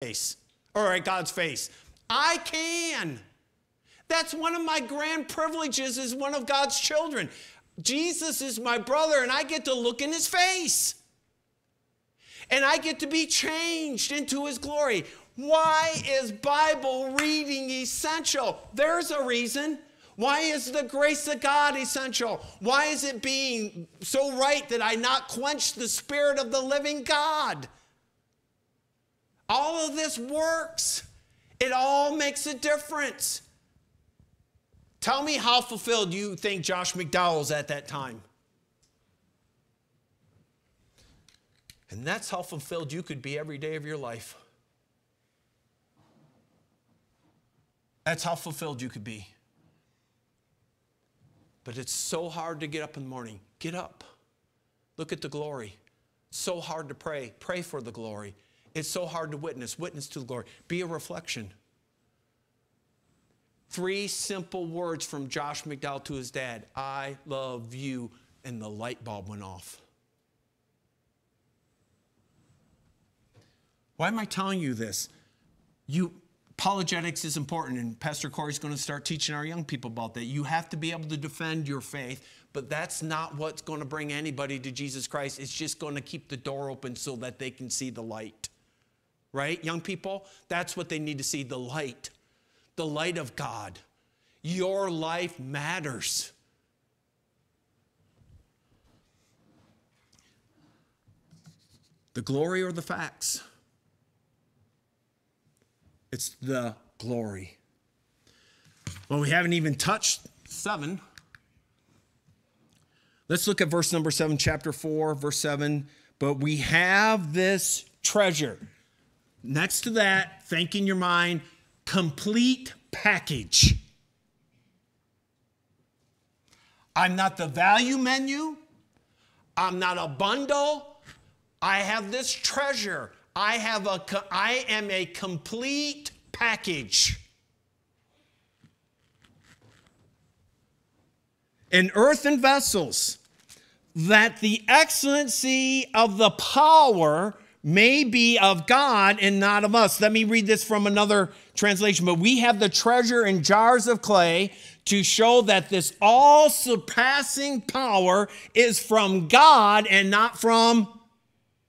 face or at God's face. I can. That's one of my grand privileges as one of God's children. Jesus is my brother, and I get to look in his face. And I get to be changed into his glory. Why is Bible reading essential? There's a reason. Why is the grace of God essential? Why is it being so right that I not quench the Spirit of the living God? All of this works. It all makes a difference. Tell me how fulfilled you think Josh McDowell was at that time. And that's how fulfilled you could be every day of your life. That's how fulfilled you could be. But it's so hard to get up in the morning. Get up. Look at the glory. It's so hard to pray. Pray for the glory. It's so hard to witness. Witness to the glory. Be a reflection. 3 simple words from Josh McDowell to his dad. I love you. And the light bulb went off. Why am I telling you this? Apologetics is important, and Pastor Corey's going to start teaching our young people about that. You have to be able to defend your faith, but that's not what's going to bring anybody to Jesus Christ. It's just going to keep the door open so that they can see the light. Right, young people? That's what they need to see, the light of God. Your life matters. The glory or the facts? It's the glory. Well, we haven't even touched 7. Let's look at verse number 7, chapter 4, verse 7. But we have this treasure. Next to that, think in your mind, complete package. I'm not the value menu. I'm not a bundle. I have this treasure. I am a complete package. In earthen vessels, that the excellency of the power may be of God and not of us. Let me read this from another translation. But we have the treasure in jars of clay to show that this all-surpassing power is from God and not from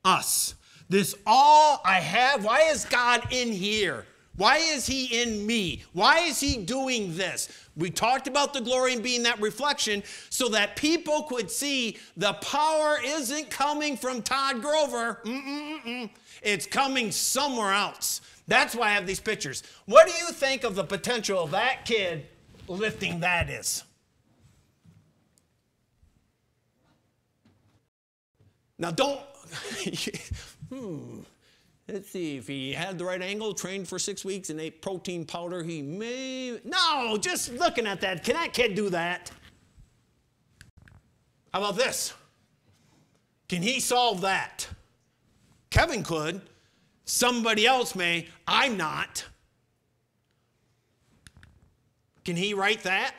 us. This all I have, why is God in here? Why is he in me? Why is he doing this? We talked about the glory and being that reflection so that people could see the power isn't coming from Todd Grover. It's coming somewhere else. That's why I have these pictures. What do you think of the potential of that kid lifting that is? Now don't... Let's see, if he had the right angle, trained for 6 weeks and ate protein powder, he may... No, just looking at that, can that kid do that? How about this? Can he solve that? Kevin could. Somebody else may. I'm not. Can he write that?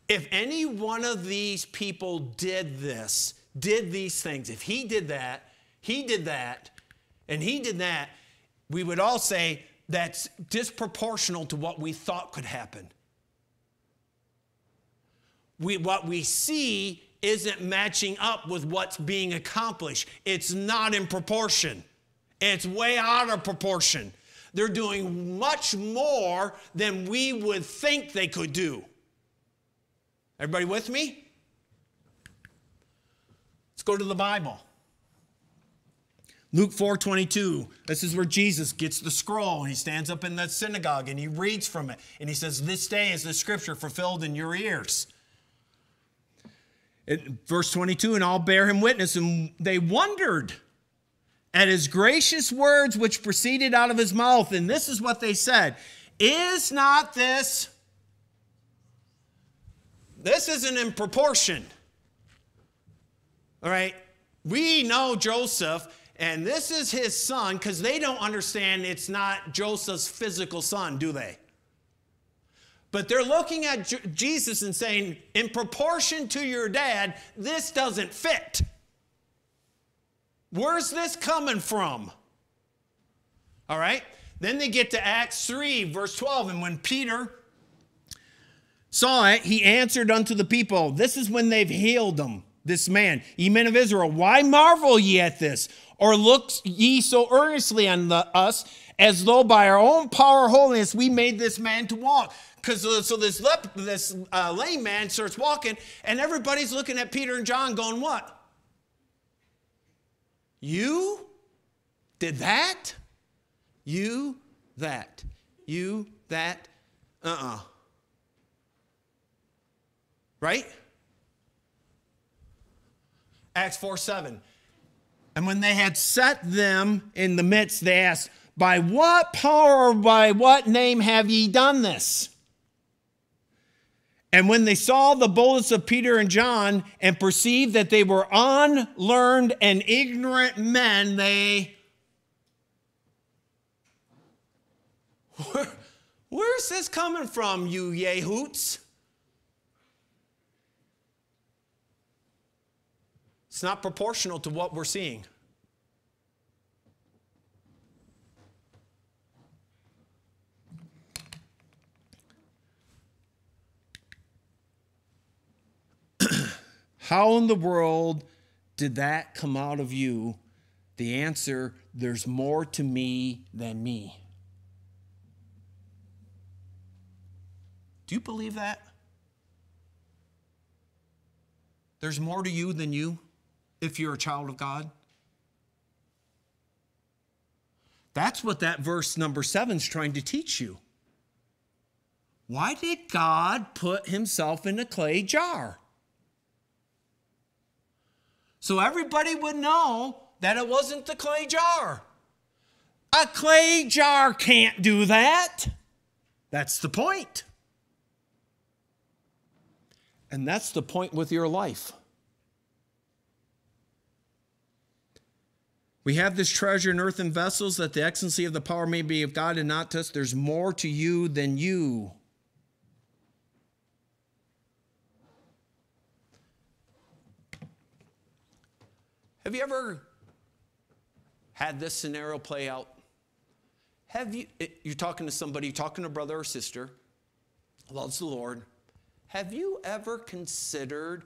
If any one of these people did these things, if he did that, and he did that, we would all say that's disproportional to what we thought could happen. What we see isn't matching up with what's being accomplished. It's not in proportion. It's way out of proportion. They're doing much more than we would think they could do. Everybody with me? Let's go to the Bible. Luke 4:22. This is where Jesus gets the scroll and he stands up in the synagogue and he reads from it. And he says, "This day is the scripture fulfilled in your ears." Verse 22, and all bear him witness, and they wondered at his gracious words which proceeded out of his mouth. And this is what they said. Is not this? This isn't in proportion. All right. We know Joseph, and this is his son, because they don't understand it's not Joseph's physical son, do they? But they're looking at Jesus and saying, in proportion to your dad, this doesn't fit. Where's this coming from? All right. Then they get to Acts 3, verse 12. And when Peter saw it, he answered unto the people, this is when they've healed him, this man, ye men of Israel, why marvel ye at this? Or look ye so earnestly on us, as though by our own power or holiness we made this man to walk? So this lame man starts walking, and everybody's looking at Peter and John going, what? You did that? You that? You that? Right? Acts 4:7. And when they had set them in the midst, they asked, by what power or by what name have ye done this? And when they saw the boldness of Peter and John and perceived that they were unlearned and ignorant men, they... Where's this coming from, you yehoots? It's not proportional to what we're seeing. How in the world did that come out of you? The answer, there's more to me than me. Do you believe that? There's more to you than you if you're a child of God? That's what that verse number 7 is trying to teach you. Why did God put himself in a clay jar? So everybody would know that it wasn't the clay jar. A clay jar can't do that. That's the point. And that's the point with your life. We have this treasure in earthen vessels, that the excellency of the power may be of God and not to us. There's more to you than you. Have you ever had this scenario play out? You're talking to somebody, you're talking to a brother or sister, loves the Lord. Have you ever considered ...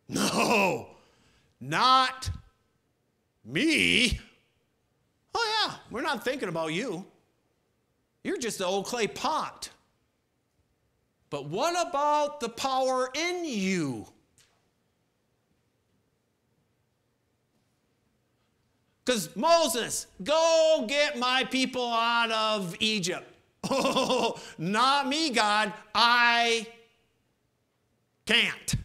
No, not me. Oh yeah, we're not thinking about you. You're just an old clay pot. But what about the power in you? Because Moses, go get my people out of Egypt. Oh, not me, God. I can't.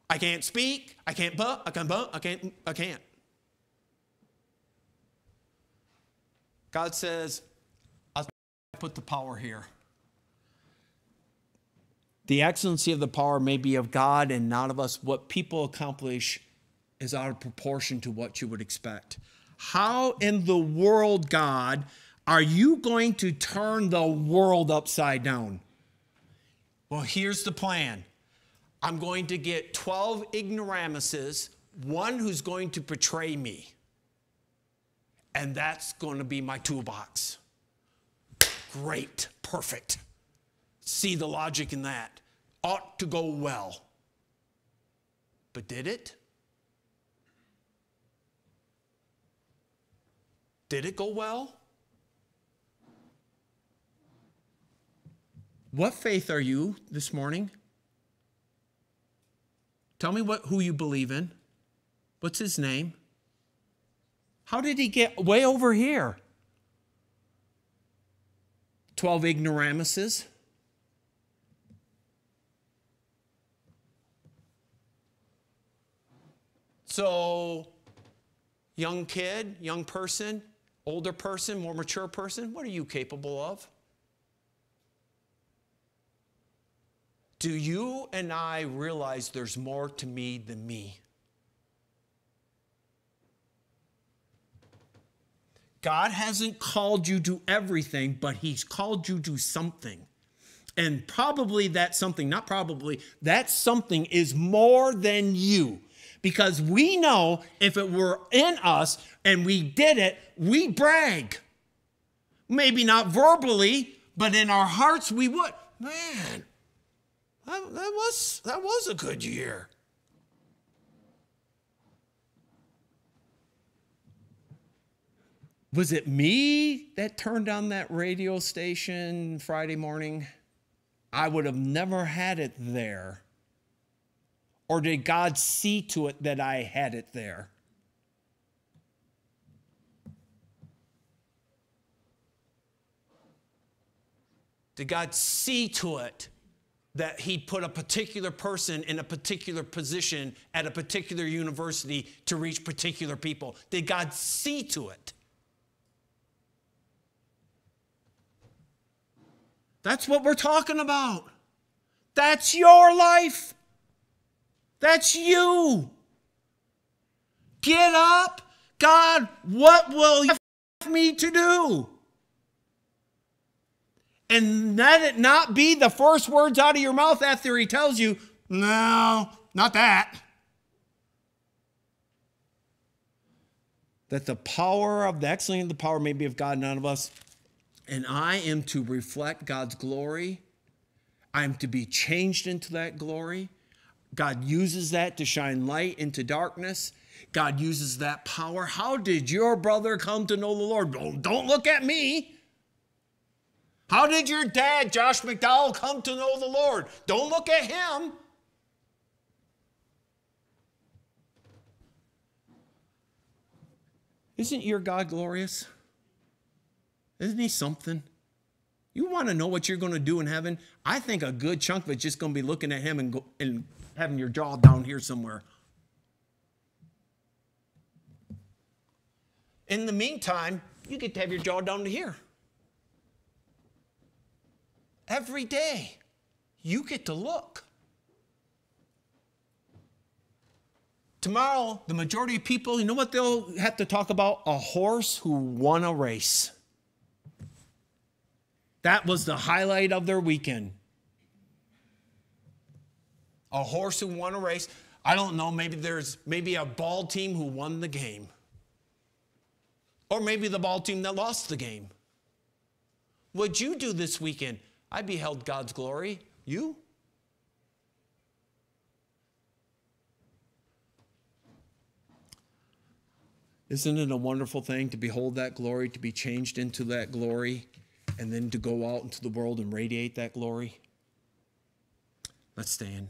I can't speak. I can't I can't. God says, I'll put the power here. The excellency of the power may be of God and not of us. What people accomplish is out of proportion to what you would expect. How in the world, God, are you going to turn the world upside down? Well, here's the plan. I'm going to get 12 ignoramuses, one who's going to betray me. And that's going to be my toolbox. Great, perfect. See the logic in that. Ought to go well. But did it? Did it go well? What faith are you this morning? Tell me who you believe in. What's his name? How did he get way over here? 12 ignoramuses. So, young kid, young person, older person, more mature person, what are you capable of? Do you and I realize there's more to me than me? God hasn't called you to everything, but he's called you to something. And probably that something, not probably, that something is more than you. Because we know if it were in us and we did it, we brag. Maybe not verbally, but in our hearts we would. Man, that was a good year. Was it me that turned on that radio station Friday morning? I would have never had it there. Or did God see to it that I had it there? Did God see to it that he put a particular person in a particular position at a particular university to reach particular people? Did God see to it? That's what we're talking about. That's your life. That's you. Get up. God, what will you have me to do? And let it not be the first words out of your mouth after he tells you, no, not that. That the power of the excellence of the power may be of God, none of us. And I am to reflect God's glory. I am to be changed into that glory. God uses that to shine light into darkness. God uses that power. How did your brother come to know the Lord? Don't look at me. How did your dad, Josh McDowell, come to know the Lord? Don't look at him. Isn't your God glorious? Isn't he something? You want to know what you're going to do in heaven? I think a good chunk of it's just going to be looking at him and having your jaw down here somewhere. In the meantime, you get to have your jaw down to here. Every day, you get to look. Tomorrow, the majority of people, you know what they'll have to talk about? A horse who won a race. That was the highlight of their weekend. A horse who won a race. I don't know, maybe a ball team who won the game. Or maybe the ball team that lost the game. What'd you do this weekend? I beheld God's glory. You? Isn't it a wonderful thing to behold that glory, to be changed into that glory, and then to go out into the world and radiate that glory? Let's stand.